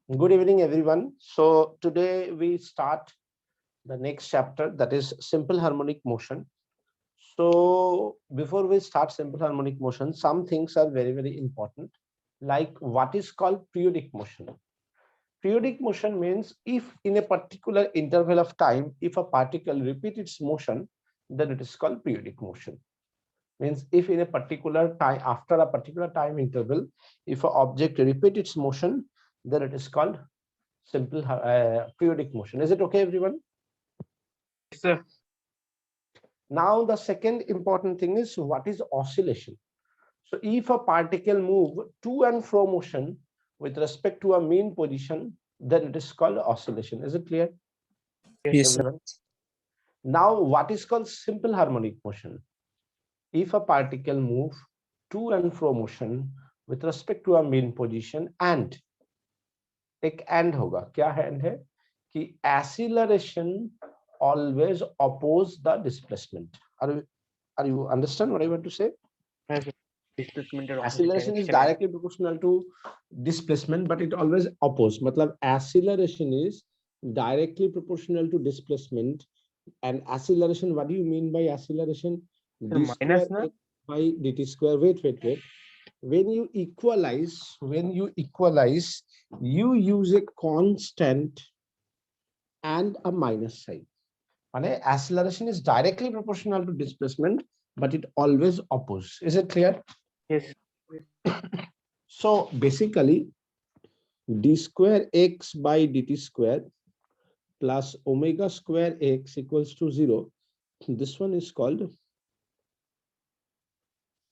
Good evening, everyone. So today we start the next chapter, that is simple harmonic motion. So before we start simple harmonic motion, some things are very important, like what is called periodic motion. Periodic motion means if in a particular interval of time, if a particle repeats its motion, then it is called periodic motion. Means if in a particular time, after a particular time interval, if an object repeats its motion, then it is called simple periodic motion. Is it okay, everyone? Yes, sir. Now the second important thing is what is oscillation. So if a particle move to and fro motion with respect to a mean position, then it is called oscillation. Is it clear, Yes, Yes, sir. everyone? Now what is called simple harmonic motion? If a particle move to and fro motion with respect to a mean position and एक and होगा, क्या and है कि acceleration always oppose the displacement. Are you understand what I want to say? yes, sir. Displacement or opposite Acceleration is direction. directly proportional to displacement, but it always oppose. मतलब acceleration is directly proportional to displacement, and acceleration, what do you mean by acceleration? Sir, D minus square na? x by dt square. Wait. When you equalize, you use a constant and a minus sign. মানে acceleration is directly proportional to displacement, but it always opposes. Is it clear? Yes. So basically, d square x by dt square plus omega square x equals to 0. This one is called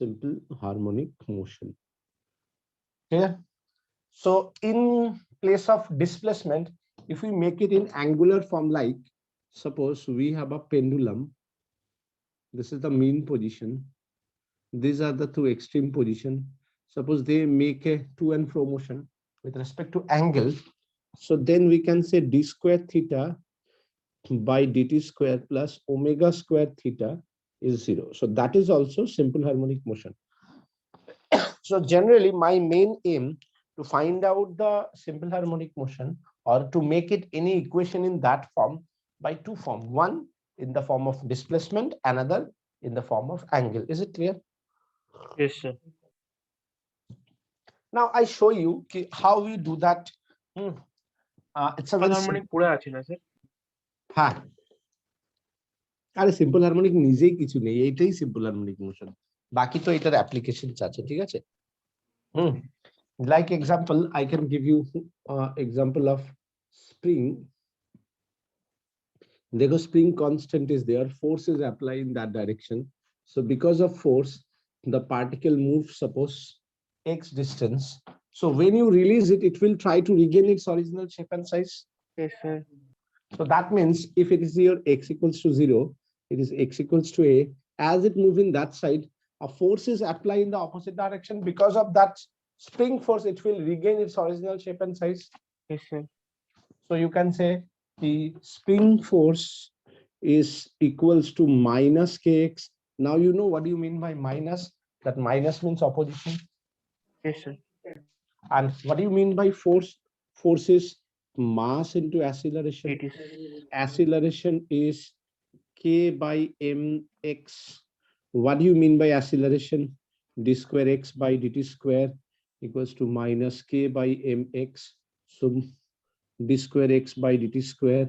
simple harmonic motion. Clear? So in place of displacement, if we make it in angular form, like suppose we have a pendulum, this is the mean position, these are the two extreme position. Suppose they make a to and fro motion with respect to angle, so then we can say d square theta by dt square plus omega square theta is 0. So that is also simple harmonic motion. So generally my main aim to find out the simple harmonic motion, or to make it any equation in that form, by two form. One in the form of displacement, another in the form of angle. Is it clear? Yes, sir. Now I show you how we do that. It's a very harmonic পড়ে আছে না sir? হ্যাঁ, আরে simple harmonic নিজেই কিছু নেই, এইটাই simple harmonic motion, বাকি তো এটার অ্যাপ্লিকেশন আছে, ঠিক আছে? Like example, I can give you example of spring. The spring constant is there, force is applied in that direction. So because of force, the particle moves, suppose x distance. So when you release it, it will try to regain its original shape and size. Yes, sir. So that means if it is here x equals to 0, it is x equals to a. As it moves in that side, a force is applied in the opposite direction. Because of that spring force, it will regain its original shape and size. Yes, sir. So you can say the spring force is equals to minus kx. Now you know what do you mean by minus. That minus means opposition. Yes, sir. And what do you mean by force? Force is mass into acceleration. It is. Acceleration is k by mx. What do you mean by acceleration? D square x by dt square equals to minus k by mx. So d square x by dt square,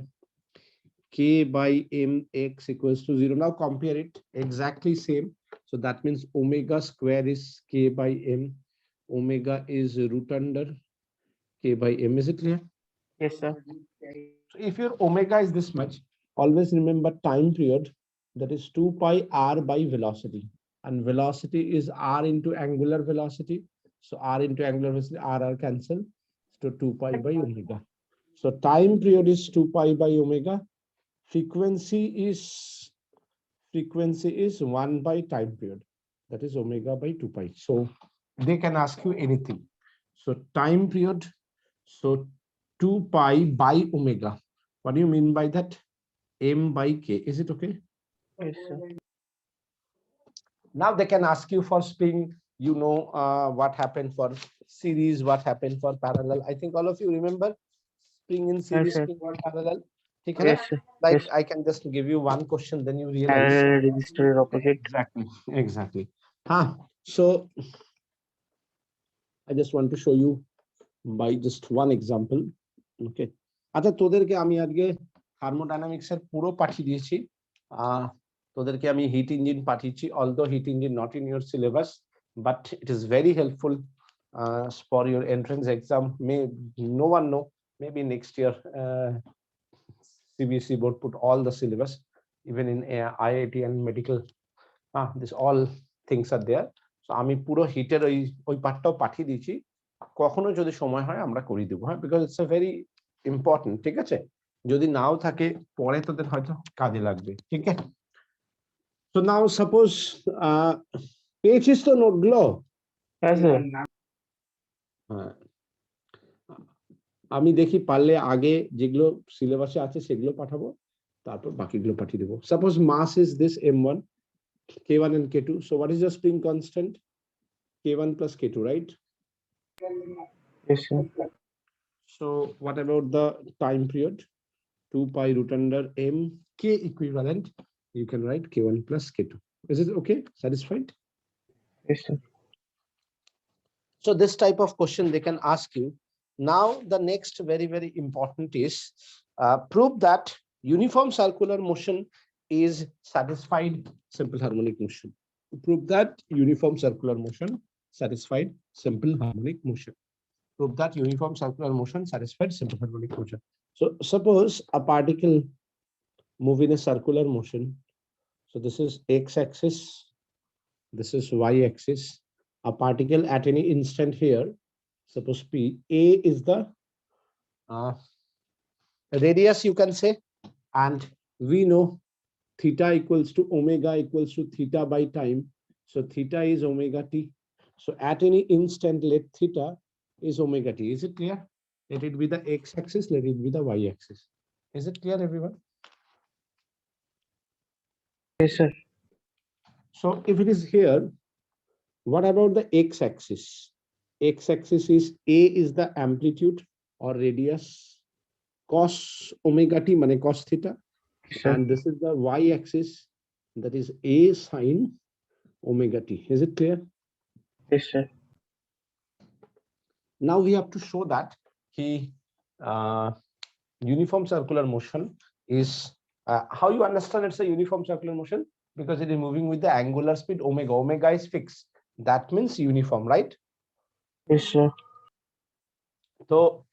k by mx equals to 0. Now compare it, exactly same. So that means omega square is k by m. Omega is root under k by m. Is it clear? Yes, sir. So if your omega is this much, always remember time period, that is 2 pi r by velocity, and velocity is r into angular velocity. So r into angular velocity, r cancel, so 2 pi by omega. So time period is 2 pi by omega. Frequency is 1 by time period, that is omega by 2 pi. So they can ask you anything. So time period, so 2 pi by omega. What do you mean by that? M by k. Is it okay? Yes, sir. Now they can ask you for spring. You know what happened for series, what happened for parallel. I think all of you remember spring in series, sir. spring in parallel. ठीक है ना? Yes, sir. Like Yes. I can just give you one question, then you realize. Parallel register opposite. Exactly, exactly. So I just want to show you by just one example. Okay. আচ্ছা তোদেরকে আমি আজকে thermodynamics এর পুরো পাঠিয়ে দিয়েছি। তোদেরকে আমি হিট ইঞ্জিন পাঠিয়েছি, although heat engine not in your syllabus, but it is very helpful for your entrance exam. May no one know, maybe next year CBSE board put all the syllabus, even in IIT and medical. This all things are there. So আমি পুরো হিটের ওই পার্টটাও পাঠিয়ে দিয়েছি, কখনো যদি সময় হয় আমরা করে দেবো, হ্যাঁ, because it's a very important. ঠিক আছে, যদি নাও থাকে পরে তোদের হয়তো কাজে লাগবে। ঠিক আছে, তো নাও সাপোজ পেয়েছিস তো নোটগুলো? Yes, sir. হ্যাঁ, আমি দেখি পারলে আগে যেগুলো সিলেবাসে আছে সেগুলো পাঠাবো, তারপর বাকিগুলো পাঠিয়ে দেবো। Suppose mass is this m1, k1 and k2. So what is your spring constant? k1 plus k2, right? Yes, sir. So what about the time period? 2 pi root under m k equivalent. You can write k1 plus k2. Is it okay? Satisfied? Yes, sir. So this type of question they can ask you. Now the next very important is prove that uniform circular motion is satisfied simple harmonic motion. Prove that uniform circular motion satisfied simple harmonic motion. Prove that uniform circular motion satisfied simple harmonic motion. So suppose a particle move in a circular motion. So this is x-axis, this is y-axis. A particle at any instant here, suppose P, A is the radius, you can say, and we know theta equals to omega equals to theta by time. So theta is omega t. So at any instant, let theta is omega t. Is it clear? Let it be the x-axis, let it be the y-axis. Is it clear, everyone? Yes, sir. So if it is here, what about the x-axis? X-axis is A is the amplitude or radius, cos omega t mane cos theta, Yes, sir. and this is the y-axis, that is A sine omega t. Is it clear? Yes, sir. Now we have to show that uniform circular motion is how you understand it's a uniform circular motion, because it is moving with the angular speed omega. Omega is fixed. That means uniform, right? Yes, sir. So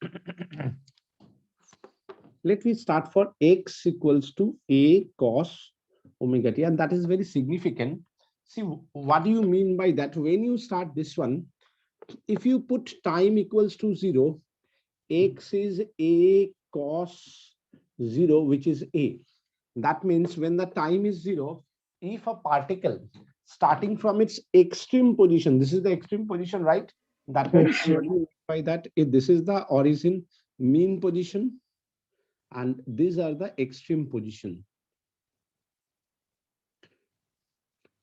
let me start for x equals to A cos omega t, and that is very significant. See, what do you mean by that? When you start this one, if you put time equals to 0, x is A cos 0, which is A. That means when the time is 0, if a particle starting from its extreme position, this is the extreme position, right? That means Yes, sir. what do you mean by that? If this is the origin mean position, and these are the extreme position.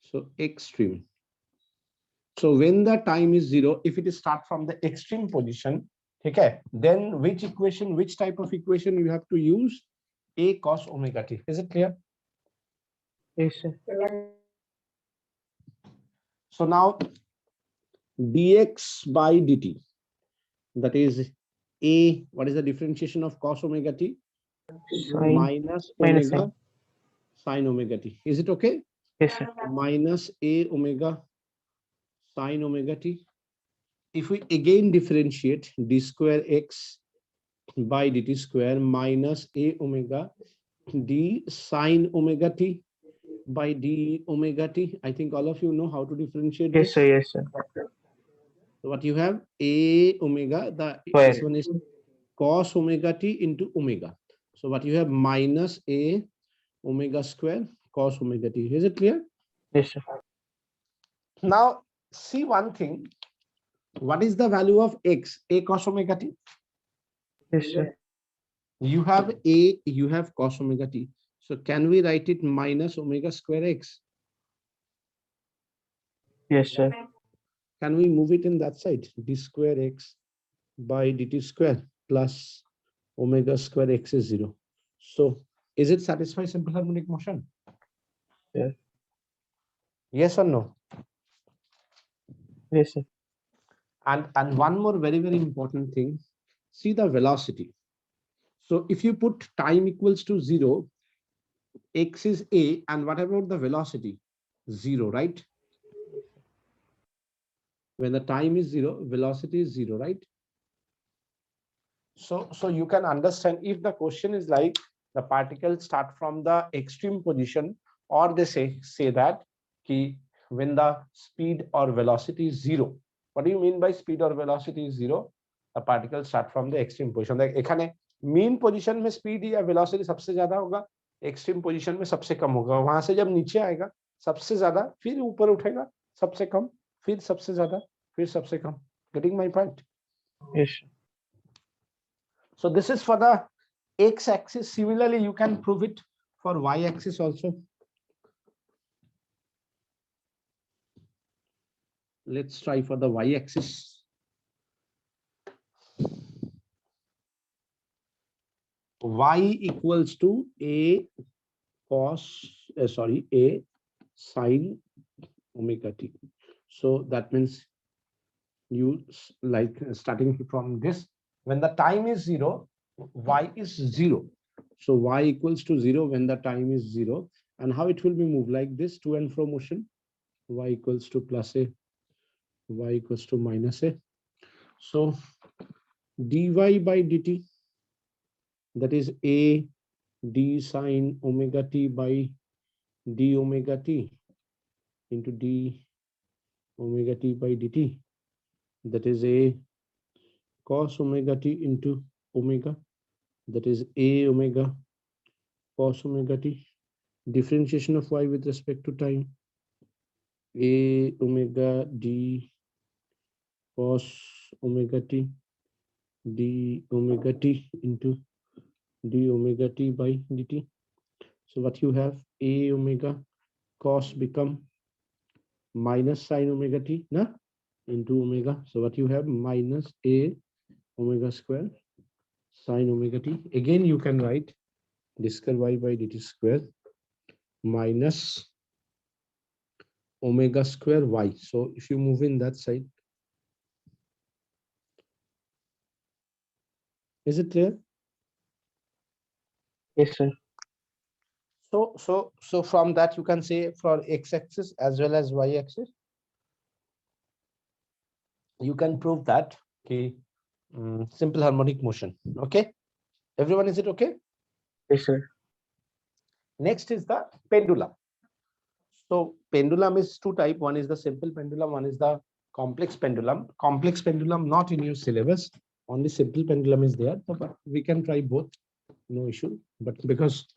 So extreme. So when the time is 0, if it is start from the extreme position, okay, then which equation, which type of equation you have to use? A cos omega t. Is it clear? Yes, sir. So now dx by dt, that is A, what is the differentiation of cos omega t? Sine. Minus Minus omega sine omega t. Is it okay? Yes, sir. Minus A omega sine omega t. If we again differentiate d square x by dt square minus A omega d sine omega t by d omega t. I think all of you know how to differentiate Yes, this. sir. Yes, sir. So what you have, A omega, Square. this one is cos omega t into omega. So what you have, minus A omega square cos omega t. Is it clear? Yes, sir. Now see one thing. What is the value of x? A cos omega t. Yes, sir. You have A, you have cos omega t. So can we write it minus omega square x? Yes, sir. Can we move it in that side? D square x by dt square plus omega square x is 0. So is it satisfy simple harmonic motion? Yes. Yes or no? Yes, sir. And one more very important thing, see the velocity. So if you put time equals to 0, x is a, and what about the velocity? 0, right? When the time is 0, velocity is 0, right? So you can understand, if the question is like the particles start from the extreme position, or they say that when the speed or velocity is 0. What do you mean by speed or velocity is 0? The particles start from the extreme position. Like एखाने mean position में speed या velocity सबसे ज्यादा होगा, extreme position में सबसे कम होगा. वहां से जब नीचे आएगा सबसे ज्यादा, फिर ऊपर उठेगा सबसे कम, फिर सबसे ज्यादा, फिर सबसे कम. Getting my point? Yes, sir. So this is for the x-axis. Similarly, you can prove it for y-axis also. Let's try for the y-axis. Y equals to a sine omega t. So that means you like starting from this, when the time is 0, y is 0. So y equals to 0 when the time is 0. And how it will be moved like this, to and fro motion. Y equals to plus a, y equals to minus a. So dy by dt, that is a d sine omega t by d omega t into d omega t by dt, that is a cos omega t into omega, that is a omega cos omega t. Differentiation of y with respect to time, a omega d cos omega t d omega t into d omega t by dt. So what you have, a omega cos become minus sine omega t na, into omega. So what you have, minus a omega square sine omega t. Again you can write d square y by dt square minus omega square y. So if you move in that side, is it clear? Yes, sir. So from that you can say for x-axis as well as y-axis, you can prove that simple harmonic motion. Okay, everyone, is it okay? Yes, sir. Next is the pendulum. So pendulum is two type. One is the simple pendulum, one is the complex pendulum. Complex pendulum not in your syllabus, only simple pendulum is there. So, but we can try both, no issue. But because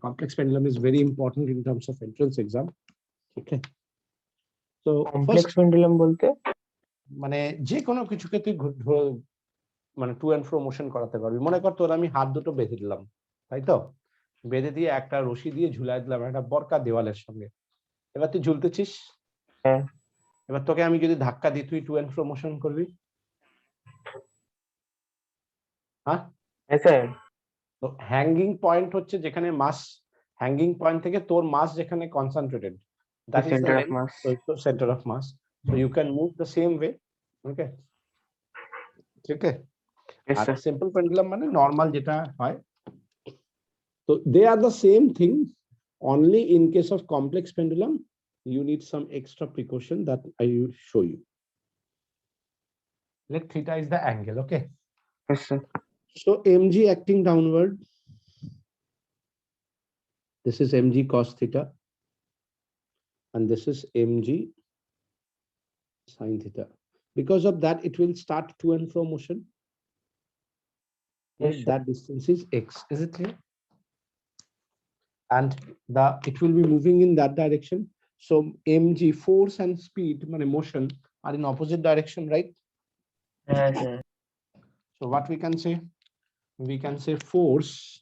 complex pendulum is very important in terms of entrance exam. Okay. So Complex pendulum बोलते মানে যে কোনো কিছুকে তুই মানে two and ফ্রো motion করাতে পারবি। মনে কর তোর আমি হাত দুটো বেঁধে দিলাম, তাই তো, বেঁধে দিয়ে একটা রশি দিয়ে ঝুলাই দিলাম একটা বর্কা দেওয়ালের সঙ্গে। এবার তুই ঝুলতেছিস, হ্যাঁ। এবার তোকে আমি যদি ধাক্কা দিই, তুই টু এন্ড ফ্রো মোশন করবি? হ্যাঁ স্যার। তো হ্যাঙ্গিং পয়েন্ট হচ্ছে যেখানে মাস, হ্যাঙ্গিং পয়েন্ট থেকে তোর মাস যেখানে concentrated, that is the centre of length, mass. Centre of mass. So you can move the same way. Okay, ঠিক আছে। আর সিম্পল পেন্ডুলাম মানে নরমাল যেটা হয়। So they are the same thing, only in case of complex pendulum you need some extra precaution that I will show you. Let theta is the angle. Okay, Yes, sir. so mg acting downward, this is mg cos theta and this is mg sin theta. Because of that it will start to and fro motion. Yes, That distance is x, is it clear? And it will be moving in that direction. So mg, force and speed, motion, are in opposite direction, right? Yes, sir. So what we can say? We can say force,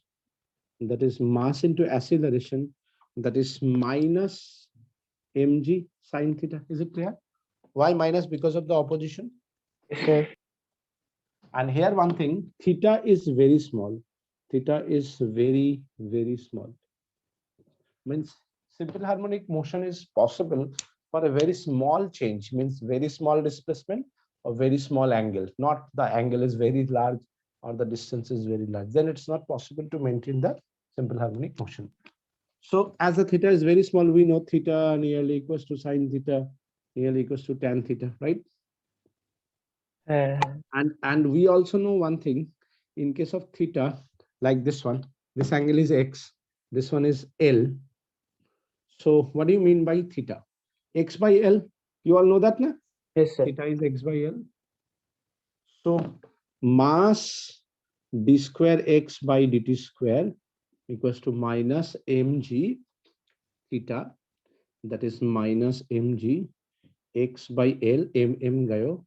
that is mass into acceleration, that is minus mg sin theta. Is it clear? Why minus? Because of the opposition. Yes, sir. And here one thing, theta is very small. Theta is very, very small. Means simple harmonic motion is possible for a very small change, means very small displacement or very small angle. Not the angle is very large or the distance is very large. Then it's not possible to maintain the simple harmonic motion. So as the theta is very small, we know theta nearly equals to sine theta nearly equals to tan theta, right? Uh, And we also know one thing, in case of theta, like this one, this angle is x, this one is L. So what do you mean by theta? X by L, you all know that, na? yes, sir. Theta is x by L. So mass d square x by dt square equals to minus mg theta, that is minus mg x by L, mm gayo,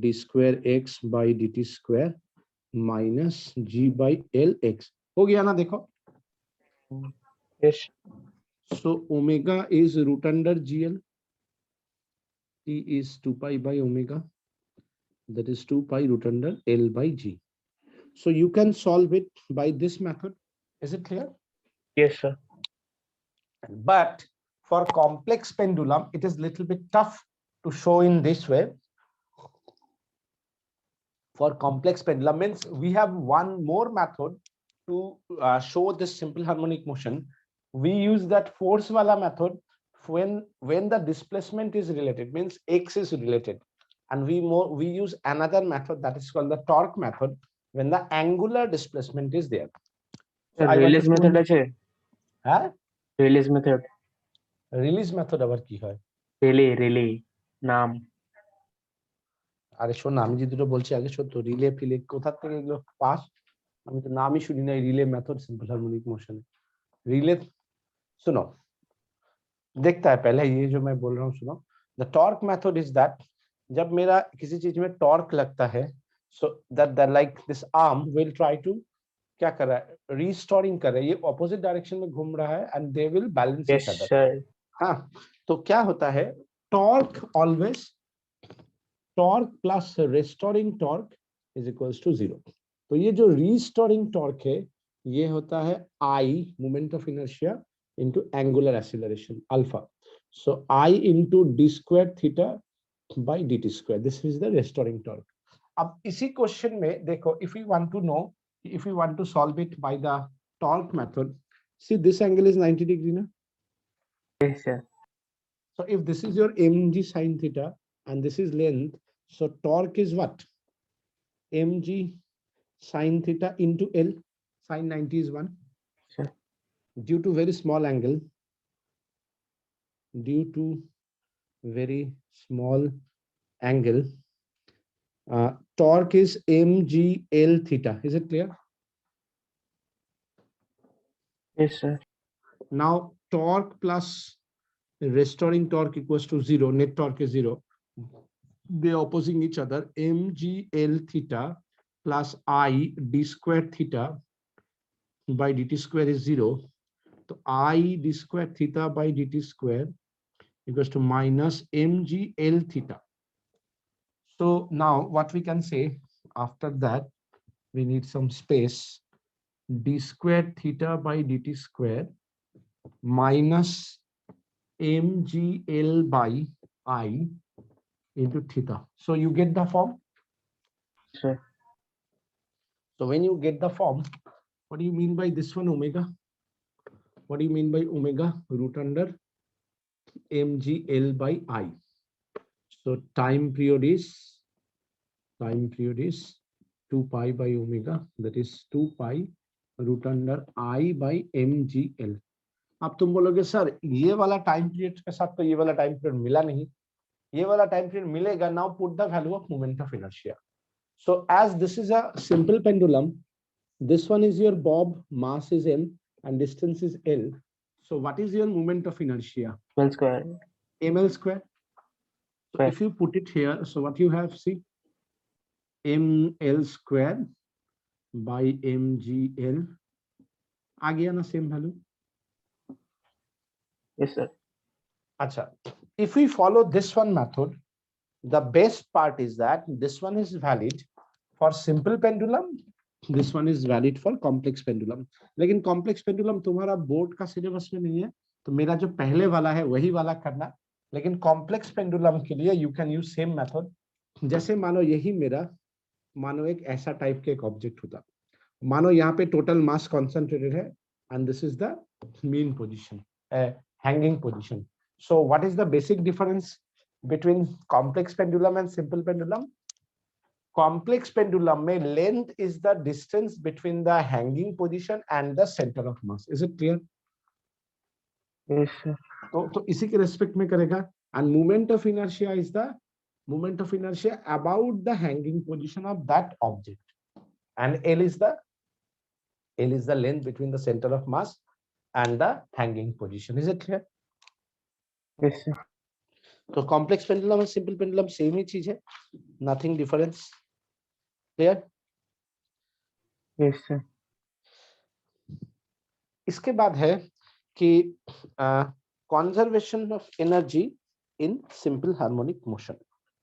d square x by dt square minus g by L x. हो गया ना देखो? Yes. So omega is root under GL. T is 2 pi by omega. That is 2 pi root under L by G. So you can solve it by this method. Is it clear? Yes, sir. But for complex pendulum, it is little bit tough to show in this way. For complex pendulum means we have one more method to show this simple harmonic motion. We use that force wala method when the displacement is related, means x is related, and we use another method that is called the torque method when the angular displacement is there. So I want to Release method আছে? হ্যাঁ Release method. Release method আবার কি হয়? Relay নাম। আরে শোন, আমি যে দুটো বলছি আগে সত্য, রিলে ফিলে কোথা থেকে এগুলো পাস? আমি তো নামই শুনি নাই relay method simple harmonic motion. Relay सुनो, देखता है पहले ये जो मैं बोल रहा हूँ सुनो। The torque method is that, जब मेरा किसी चीज में टॉर्क लगता है, so that like this arm will try to क्या कर रहा है, रीस्टोरिंग कर रहा है, ये ऑपोजिट डायरेक्शन में घूम रहा है and they will balance Yes, each other. sir. हाँ, तो क्या होता है, torque always, torque plus restoring torque is equals to 0। तो ये जो रीस्टोरिंग टॉर्क है ये होता है I moment of inertia into angular acceleration alpha, so I into d square theta by dt square, this is the restoring torque। अब इसी question में देखो, if we want to know, if we want to solve it by the torque method, see this angle is 90 degree na? Yes, sir. So if this is your mg sin theta and this is length, so torque is what, mg sin theta into L, sin 90 is 1, Sir. due to very small angle, due to very small angle, torque is mgl theta, is it clear? Yes, sir. Now torque plus restoring torque equals to 0, net torque is 0, they are opposing each other, mgl theta plus I d square theta by dt square is 0, so I d square theta by dt square equals to minus mgl theta. So now what we can say, after that we need some space, d square theta by dt square minus mgl by I into theta. So you get the form. Sir. So when you get the form, what do you mean by this one, omega? What do you mean by omega? Root under mgl by I. So time period is 2 pi by omega, that is 2 pi root under I by mgl। अब तुम बोलोगे sir ये वाला time period के साथ तो ये वाला टाइम पीरियड मिला नहीं, ये वाला टाइम पीरियड मिलेगा। Now put the value of moment of inertia. So as this is a simple pendulum, this one is your bob, mass is m and distance is L, so what is your moment of inertia? Well square. ml square। so Square. if you put it here, so what you have, see, ml square by mgl, आ गया ना same value? Yes, sir. अच्छा, if we follow this one method, The best part is that this one is valid for simple pendulum, this one is valid for complex pendulum. लेकिन complex pendulum तुम्हारा board का syllabus में नहीं है, तो मेरा जो पहले वाला है वही वाला करना. लेकिन complex pendulum के लिए you can use same method. जैसे मानो यही मेरा, मानो एक ऐसा टाइप के एक ऑब्जेक्ट होता, मानो यहाँ पे टोटल मास कॉन्सेंट्रेटेड है and this is the mean position, hanging position. So what is the basic difference between complex pendulum and simple pendulum? Complex pendulum में length is the distance between the hanging position and the center of mass. Is it clear? Yes, sir. तो इसी के respect में करेगा. And moment of inertia is the moment of inertia about the hanging position of that object. And L is the length between the center of mass and the hanging position. Is it clear? Yes, sir. तो complex pendulum और simple pendulum same ही चीज है, nothing difference. Clear? Yes, sir. इसके बाद है कि conservation of energy in simple harmonic motion.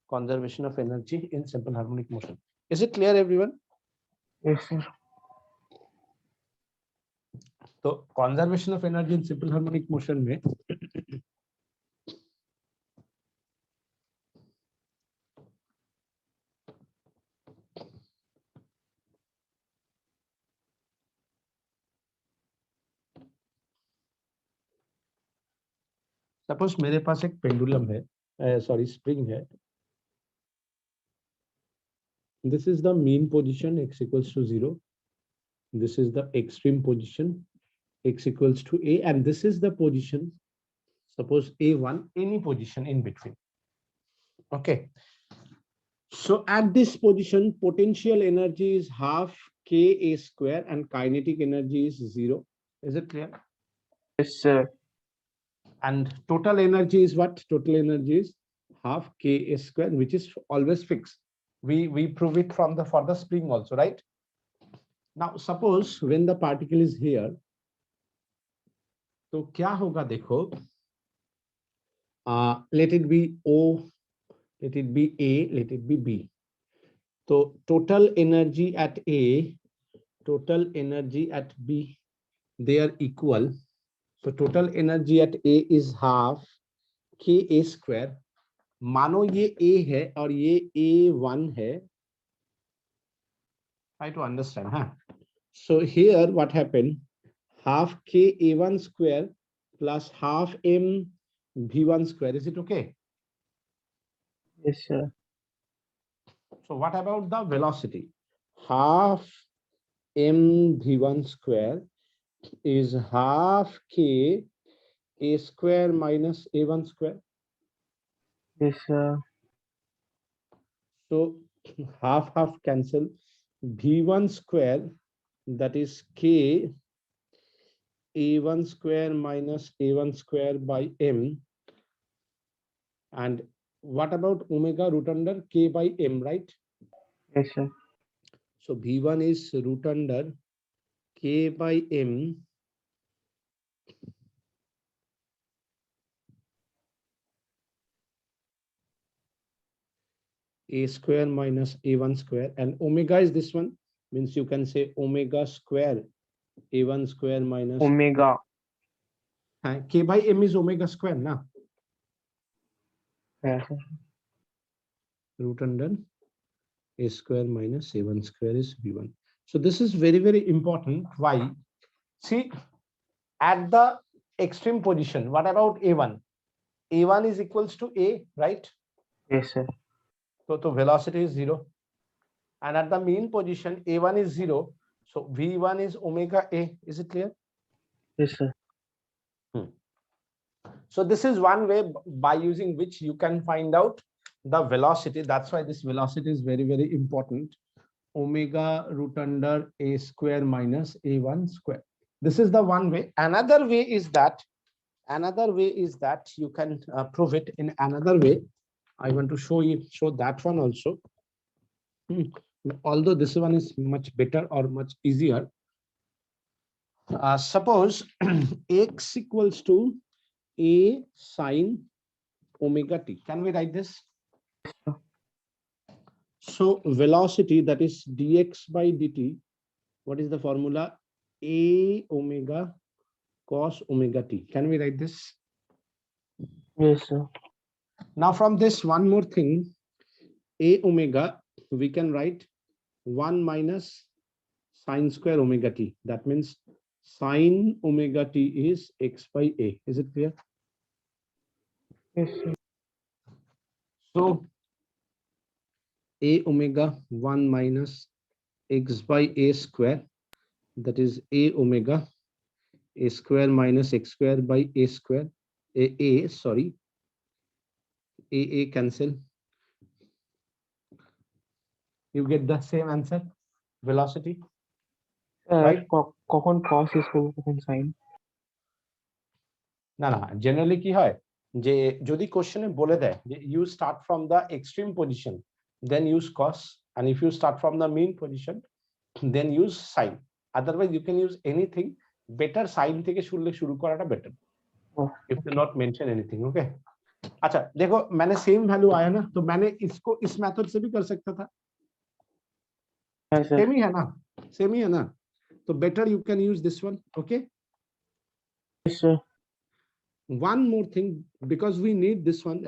Conservation of energy in simple harmonic motion. Is it clear, everyone? Yes, sir. तो conservation of energy in simple harmonic motion में suppose मेरे पास एक pendulum है, sorry spring है. This is the mean position, x equals to 0. This is the extreme position, x equals to a, and this is the position, suppose a1, any position in between. Okay, so at this position potential energy is half k a square and kinetic energy is 0. Is it clear? Yes, sir. And total energy is what? Total energy is half k a square, which is always fixed. We prove it from the for the spring also, right? Now suppose when the particle is here, तो क्या होगा देखो, let it be O, let it be A, let it be B. So total energy at A, total energy at B, they are equal. So total energy at A is half k a square. मानो ये A है और ये A1 है. Try to understand, huh? So here what happened? Half k a1 square plus half m v1 square. Is it okay? Yes, sir. So what about the velocity? Half m v1 square is half k a square minus a1 square. Yes, sir. So half cancel. v1 square, that is k a1 square minus a1 square by m. And what about omega root under k by m, right? Yes, sir. So v1 is root under k by m a square minus a1 square, and omega is this one, means you can say omega square a1 square minus Omega. k by m is omega square now, Yes, sir. root under a square minus a1 square is v1. So this is very, very important. Why? See, at the extreme position, what about a1? a1 is equals to a, right? Yes, sir. So velocity is 0. And at the mean position, a1 is 0. So v1 is omega a. Is it clear? Yes, sir. So this is one way by using which you can find out the velocity. That's why this velocity is very, very important. Omega root under a square minus a1 square. This is the one way. Another way is that you can prove it in another way. I want to show that one also. Although this one is much better or much easier. Suppose x equals to a sine omega t. Can we write this? sir. So velocity, that is dx by dt. What is the formula? A omega cos omega t. Can we write this? Yes, sir. Now from this, one more thing, A omega, we can write 1 minus sine square omega t. That means sine omega t is x by A. Is it clear? Yes, sir. So A omega 1 minus x by A square, that is A omega A square minus x square by A square. Sorry, A cancel. You get the same answer, velocity, right? কখন cos is করবো কখন sin? না generally কি হয় যে যদি কোশ্চেনে বলে দেয় যে you start from the extreme position then use cos and if you start from the mean position then use sine, otherwise you can use anything, better sine থেকে শুরু করাটা better if you not mention anything. Okay, अच्छा देखो मैंने same value आया ना, तो मैंने इसको इस मेथड से भी कर सकता था, सेम ही है ना, सेम ही है ना, तो better you can use this one. Okay, Yes, sir. one more thing, because we need this one,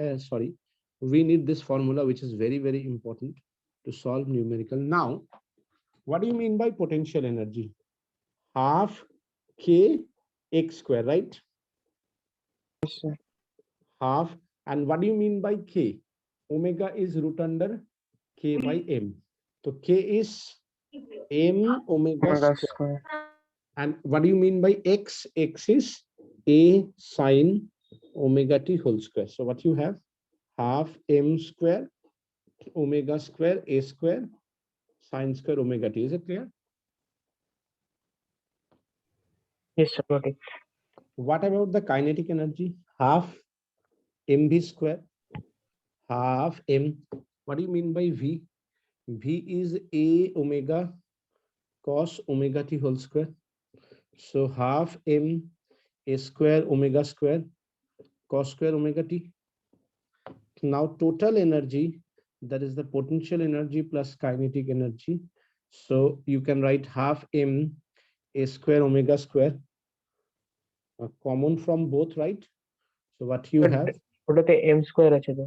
we need this formula which is very very important to solve numerical. Now what do you mean by potential energy? Half k x square, right? Yes, sir. Half, and what do you mean by k? Omega is root under k by m, so k is m omega Omega square. square. And what do you mean by x? X is a sine omega t whole square. So what you have, half m square omega square a square sine square omega t. Is it clear? Yes, sir. Got it. What about the kinetic energy? Half mv square, half m. What do you mean by v? V is a omega cos omega t whole square. So half m a square omega square cos square omega t. Now total energy, that is the potential energy plus kinetic energy. So you can write half m a square omega square, common from both, right? So what you have, ওটাতে m square আছে তো।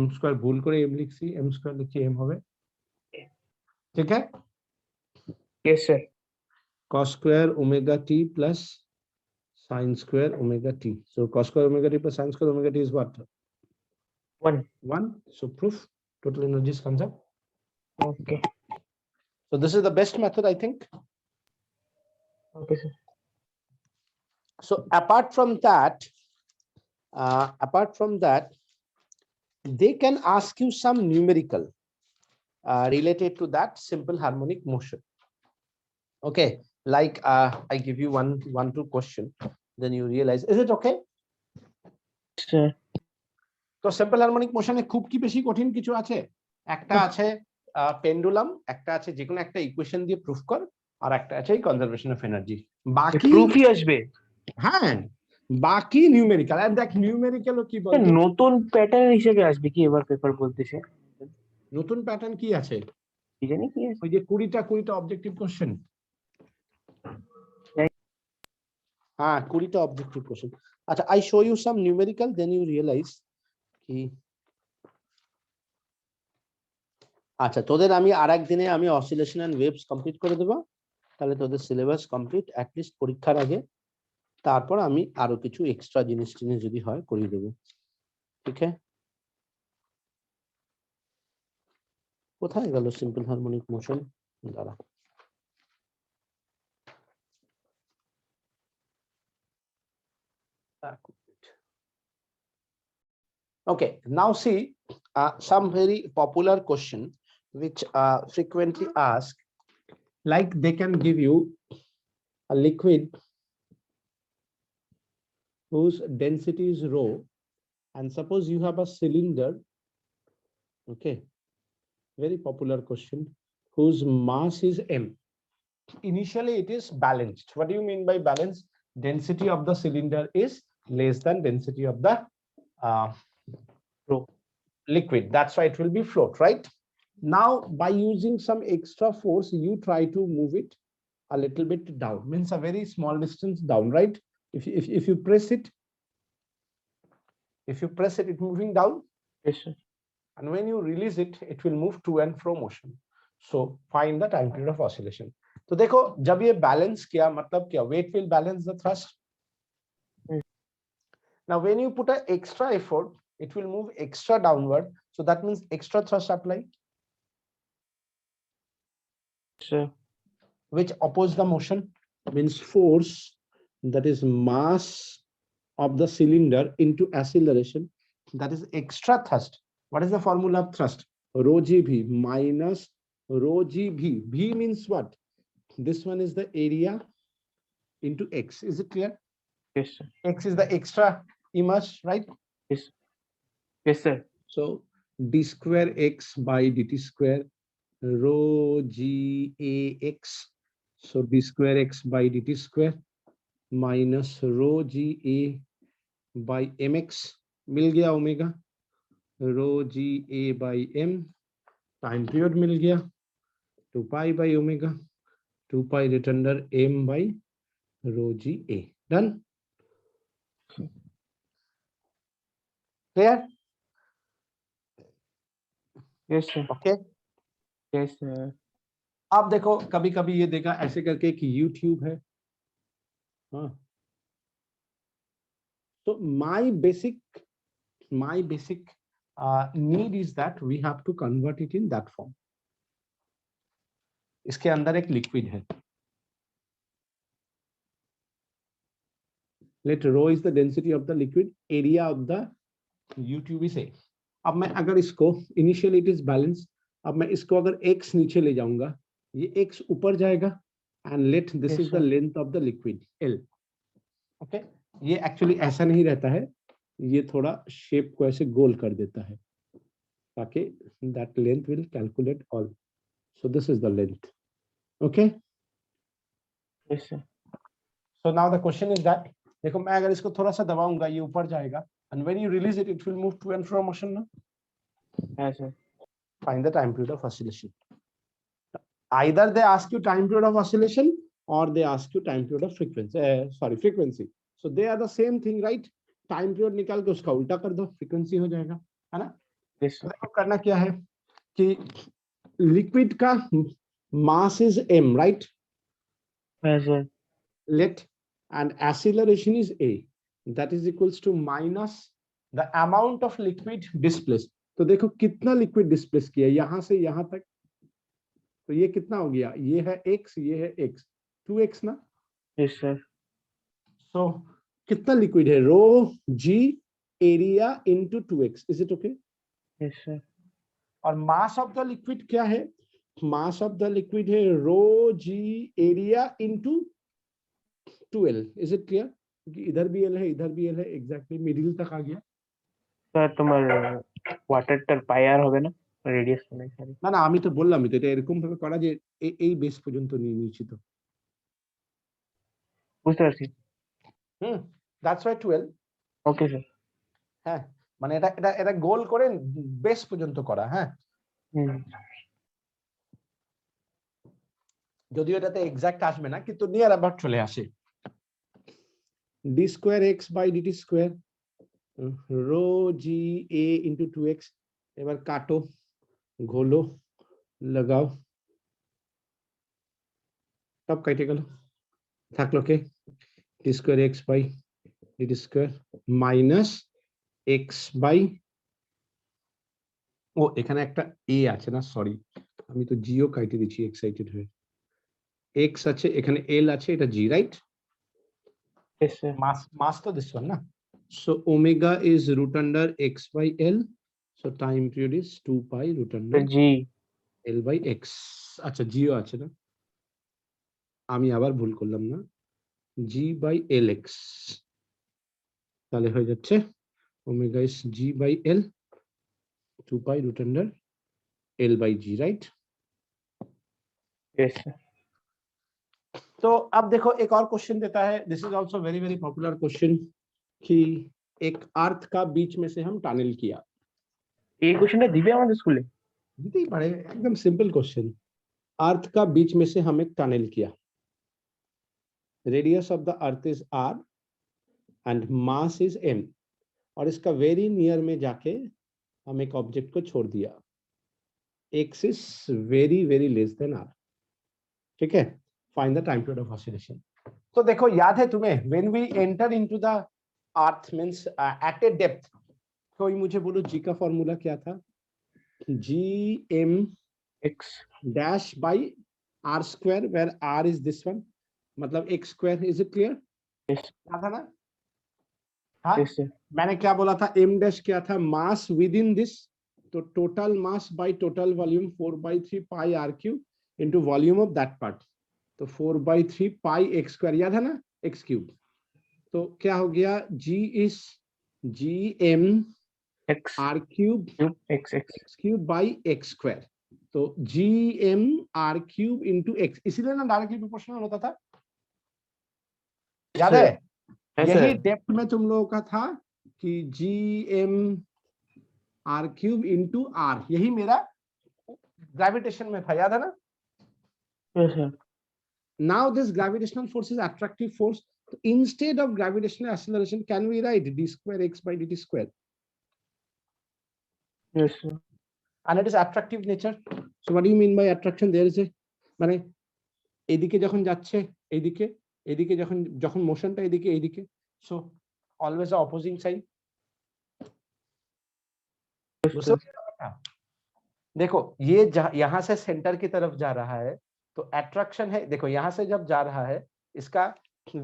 m square ভুল করে m লিখছি, m square লিখে m হবে, ঠিক है? Yes, sir. Cos square omega t plus sine square omega t. So cos square omega t plus sine square omega t is what? 1. So proof, total energy is conserved. Okay. So this is the best method, I think. Okay, sir. So apart from that, they can ask you some numerical related to that simple harmonic motion. Okay, like I give you one two question, then you realize, is it okay? Sir. তো simple harmonic মোশনে খুব কি বেশি কঠিন কিছু আছে? একটা আছে pendulum, একটা আছে যে কোনো একটা ইকুয়েশন দিয়ে প্রুফ কর, আর একটা আছে কনজারভেশন অফ এনার্জি। বাকি প্রুফই আসবে। হ্যাঁ, বাকি নিউমেরিক্যাল। আর দেখ নিউমেরিক্যালও কি বলতো, নতুন প্যাটার্ন হিসেবে আসবে কি এবার পেপার বলতেছে? নতুন প্যাটার্ন কি আছে? কি জানি কি আছে? ওই যে 20টা অবজেক্টিভ কোশ্চেন। হ্যাঁ 20টা অবজেক্টিভ কোশ্চেন। আচ্ছা, I show you some numerical, then you realise কি আচ্ছা তোদের আমি আরেক দিনে আমি অসিলেশন এন্ড ওয়েভস কমপ্লিট করে দেব, তাহলে তোদের সিলেবাস কমপ্লিট অ্যাট লিস্ট পরীক্ষার আগে। তারপর আমি আরো কিছু এক্সট্রা জিনিস যদি হয় করিয়ে দেবো, ঠিক আছে? কোথায় গেল সিম্পল হারমোনিক মোশন? দাঁড়া, okay, now see some very popular question which frequently asked, like they can give you a liquid whose density is rho, and suppose you have a cylinder, okay, very popular question, whose mass is m. Initially it is balanced. What do you mean by balanced? Density of the cylinder is less than density of the liquid. That's why it will be float, right? Now, by using some extra force, you try to move it a little bit down. Means a very small distance down, right? If you press it, it's moving down. Yes, sir. And when you release it, it will move to and fro motion. So find the time period of oscillation. तो देखो जब ये balance किया मतलब क्या? Weight will balance the thrust. Now when you put an extra effort, it will move extra downward. So that means extra thrust apply, Sir. which oppose the motion. Means force, that is mass of the cylinder into acceleration, that is extra thrust. What is the formula of thrust? Rho gv minus rho gv. V means what? This one is the area into x. Is it clear? Yes, sir. X is the extra immerse, right? Yes. Yes, sir. So d square x by dt square rho g a x. So d square x by dt square minus rho g a by mx. मिल गया omega. Rho g a by m. Time period मिल गया 2 pi by omega. 2 pi written under m by rho g a. Done? Clear? Yes, sir. Okay. Yes, sir. अब देखो कभी कभी ये देखा ऐसे करके कि YouTube है. हाँ. So my basic need is that we have to convert it in that form. इसके अंदर एक liquid है. Let rho is the density of the liquid, area of the YouTube is A. अब मैं अगर इसको initially it is balanced, अब मैं इसको अगर x नीचे ले जाऊंगा, ये x ऊपर जाएगा, and let this Yes, is the sir. length of the liquid L. Okay, ये actually ऐसा नहीं रहता है, ये थोड़ा shape को ऐसे गोल कर देता है, ताकि that length will calculate all. So this is the length. Okay. Yes, sir. So now the question is that देखो मैं अगर इसको थोड़ा सा दबाऊंगा ये ऊपर जाएगा, and when you release it, it will move to and fro motion. No? Yes, sir. Find the time period of oscillation. Either they ask you time period of oscillation or they ask you time period of frequency. Frequency. So they are the same thing, right? Time period निकाल के उसका उल्टा कर दो, frequency हो जाएगा, है ना? Yes, sir. देखो करना क्या है कि liquid का mass is m, right? Yes, sir. Let and acceleration is a, that is equals to minus the amount of liquid displaced. तो देखो कितना liquid displace किया यहाँ से यहाँ तक, तो ये कितना हो गया? ये है x, ये है x, 2x ना? Yes, sir. So कितना liquid है? Rho g area into 2x. Is it okay? Yes, sir. और mass of the liquid क्या है? Mass of the liquid है rho g area into 2l. Is it clear? क्योंकि इधर भी l है, इधर भी l है, exactly middle तक आ गया. স্যার তোমার ওয়াটারটার পায়ার হবে না রেডিয়াস মানে খালি না না আমি তো বললামই তো এটা এরকম ভাবে করা যে এই বেস পর্যন্ত নিয়ে নিয়েছি তো. বুঝতে পারছি দ্যাটস ওয়াই 12. ওকে স্যার হ্যাঁ মানে এটা এটা এটা গোল করে বেস পর্যন্ত করা. হ্যাঁ যদিও এটাতে এক্সাক্ট আসবে না কিন্তু নিয়ার অ্যাবাউট চলে আসে. d square x by dt square rho g a into 2x. এবার কাটো, ঘোলো, লাগাও, সব কেটে গেল, থাকলো কে d square x by dt square minus x by ও এখানে একটা a আছে না, সরি আমি তো g ও কেটে দিচ্ছি এক্সাইটেড হয়ে. x আছে এখানে, l আছে, এটা g, right? yes sir mass to this one na. So omega is root under x by l, so time period is 2 pi root under g l by x. আচ্ছা g ও আছে না, আমি আবার ভুল করলাম না, g by lx তাহলে হয়ে যাচ্ছে omega is g by l 2 pi root under l by g, right? yes sir तो अब देखो एक और क्वेश्चन देता है, this is also very very popular question, कि एक अर्थ का बीच में से हम टनल किया, এই কোশ্চেনটা দিবে আমাদের স্কুলে? দিতেই পারে, একদম सिंपल क्वेश्चन। अर्थ का बीच में से हम एक टनल किया, radius of the earth is r and mass is m, और इसका वेरी नियर में जाके हम एक ऑब्जेक्ट को छोड़ दिया, x is very very less than r। ठीक है, find the time period of oscillation. तो देखो याद है तुम्हें, when we enter into the earth means eight A depth, कोई मुझे बोलो जी का फॉर्मूला क्या था? जी M x dash by are square, where are is this one, मतलब x square. Is it clear? yes क्या था ना? हाँ, yes sir मैंने क्या बोला था? एम डैश क्या था? मास विद इन दिस, तो total mass by total volume 4/3 pi R cube into volume of that part, तो 4/3 पाई एक्स स्क्वायर, याद है ना? X cube. तो क्या हो गया? G is g M x R cube cube x x cube by x square, तो g M R cube into x, इसीलिए ना डायरेक्टली प्रोपोर्शनल होता था, याद sir है? है यही sir डेप्थ में तुम लोगों का था कि G M R cube into R, यही मेरा ग्रेविटेशन में था, याद है ना? yes sir Now this gravitational force is attractive force. So instead of gravitational acceleration, can we write d square x by dt square? yes sir And it is attractive nature. So what do you mean by attraction? There is a মানে এদিকে যখন যাচ্ছে এইদিকে, এদিকে যখন যখন মোশনটা এদিকে এইদিকে, so always the opposing side. yes sir देखो ये यहाँ से सेंटर की तरफ जा रहा है, तो अट्रैक्शन है। देखो यहाँ से जब जा रहा है, इसका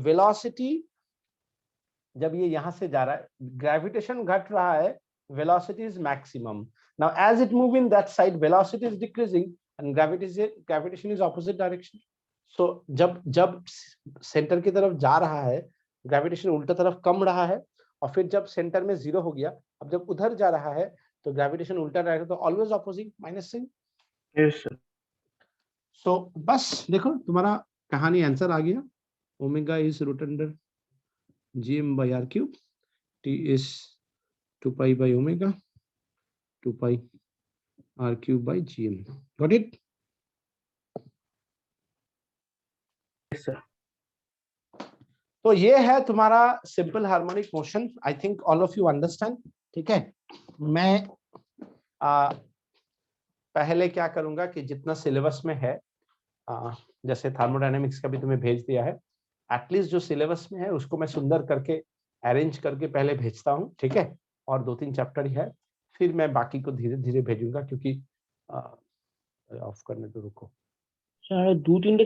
वेलोसिटी जब ये यहाँ से जा रहा है, ग्रेविटेशन घट रहा है, velocity is maximum. Now as it move in that side, velocity is decreasing and gravitation is opposite direction. So जब जब सेंटर की तरफ जा रहा है, ग्रेविटेशन उल्टा तरफ कम रहा है, और फिर जब सेंटर में 0 हो गया, अब जब उधर जा रहा है तो ग्रेविटेशन उल्टा रहेगा, तो always opposite, minus sign. yes sir so बस देखो तुम्हारा कहानी आंसर आ गया। Omega is root under gm by r cube, t is 2 pi by omega 2 pi r cube by gm. Got it? yes sir तो ये है तुम्हारा simple harmonic motion. I think all of you understand. ठीक है, मैं पहले क्या करूंगा कि जितना सिलेबस में है, जैसे थर्मोडायनेमिक्स का भी तुम्हें भेज दिया है, एटलीस्ट जो सिलेबस में है उसको मैं सुंदर करके अरेंज करके पहले भेजता हूँ। ठीक है, और 2-3 चैप्टर ही है, फिर मैं बाकी को धीरे धीरे भेजूंगा, क्योंकि ऑफ करने तो रुको। सर 2-3